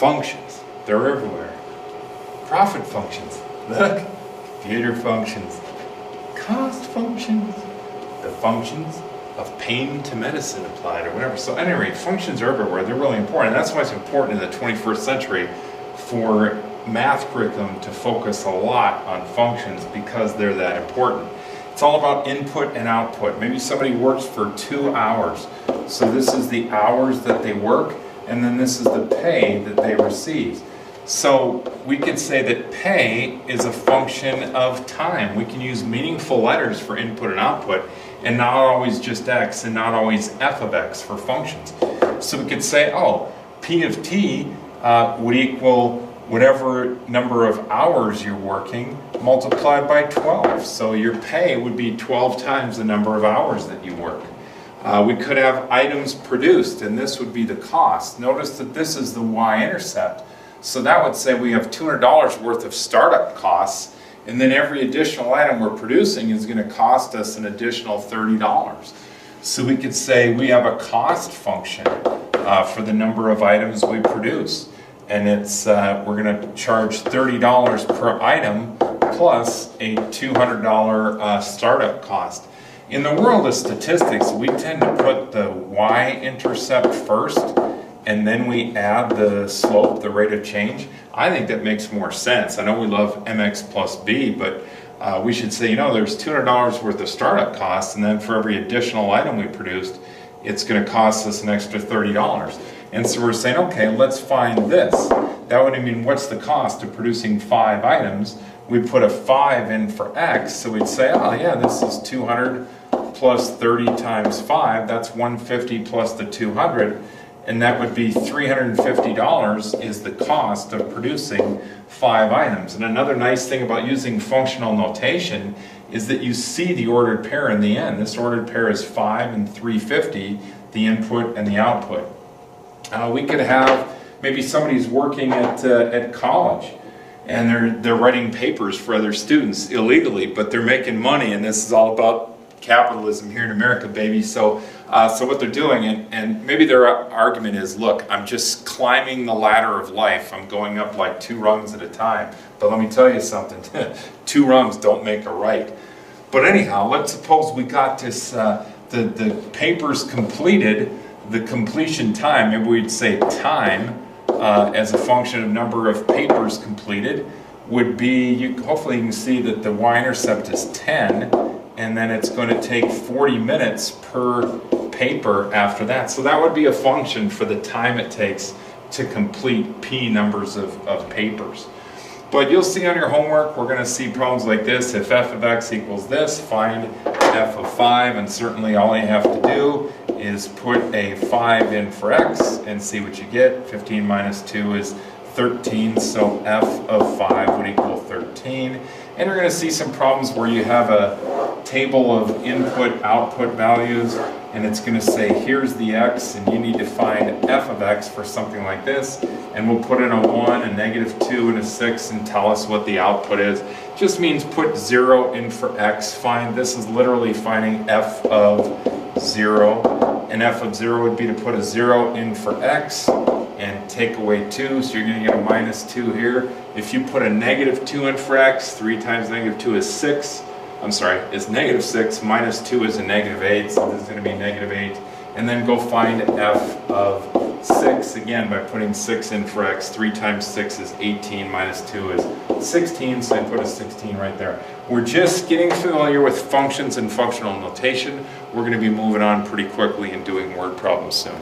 functions, they're everywhere. Profit functions, look, computer functions, cost functions, the functions of pain to medicine applied or whatever. So at any rate, functions are everywhere. They're really important. And that's why it's important in the 21st century for math curriculum to focus a lot on functions, because they're that important. It's all about input and output. Maybe somebody works for 2 hours. So this is the hours that they work, and then this is the pay that they receive. So we could say that pay is a function of time. We can use meaningful letters for input and output, and not always just x, and not always f of x for functions. So we could say, oh, p of t would equal whatever number of hours you're working multiplied by 12. So your pay would be 12 times the number of hours that you work. We could have items produced, and this would be the cost. Notice that this is the y-intercept. So that would say we have $200 worth of startup costs, and then every additional item we're producing is going to cost us an additional $30. So we could say we have a cost function for the number of items we produce. And it's we're going to charge $30 per item plus a $200 startup cost. In the world of statistics, we tend to put the y-intercept first, and then we add the slope, the rate of change. I think that makes more sense. I know we love mx plus b, but we should say, you know, there's $200 worth of startup costs, and then for every additional item we produced, it's going to cost us an extra $30. And so we're saying, okay, let's find this. That would mean, what's the cost of producing 5 items? We put a 5 in for x, so we'd say, oh yeah, this is 200 plus 30 times 5, that's 150 plus the 200, and that would be $350 is the cost of producing 5 items. And another nice thing about using functional notation is that you see the ordered pair in the end. This ordered pair is 5 and 350, the input and the output. We could have, maybe somebody's working at college, and they're writing papers for other students illegally, but they're making money, and this is all about capitalism here in America, baby. So what they're doing, and maybe their argument is, look, I'm just climbing the ladder of life. I'm going up like 2 rungs at a time. But let me tell you something, 2 rungs don't make a right. But anyhow, let's suppose we got this, the papers completed, the completion time, maybe we'd say time as a function of number of papers completed would be, hopefully you can see that the y-intercept is 10, and then it's going to take 40 minutes per paper after that. So that would be a function for the time it takes to complete p numbers of papers. But you'll see on your homework, we're going to see problems like this. If f of x equals this, find f of 5, and certainly all you have to do is put a 5 in for x and see what you get. 15 minus 2 is 13, so f of 5 would equal 13. And you're going to see some problems where you have a table of input-output values, and it's going to say here's the x, and you need to find f of x for something like this, and we'll put in a 1, a -2, and a 6 and tell us what the output is. Just means put 0 in for x. This is literally finding f of 0, and f of 0 would be to put a 0 in for x and take away 2, so you're going to get a -2 here. If you put a -2 in for x, 3 times -2 is 6. I'm sorry, it's -6, -2 is a -8, so this is going to be -8. And then go find f of 6, again by putting 6 in for x. 3 times 6 is 18, -2 is 16, so I put a 16 right there. We're just getting familiar with functions and functional notation. We're going to be moving on pretty quickly and doing word problems soon.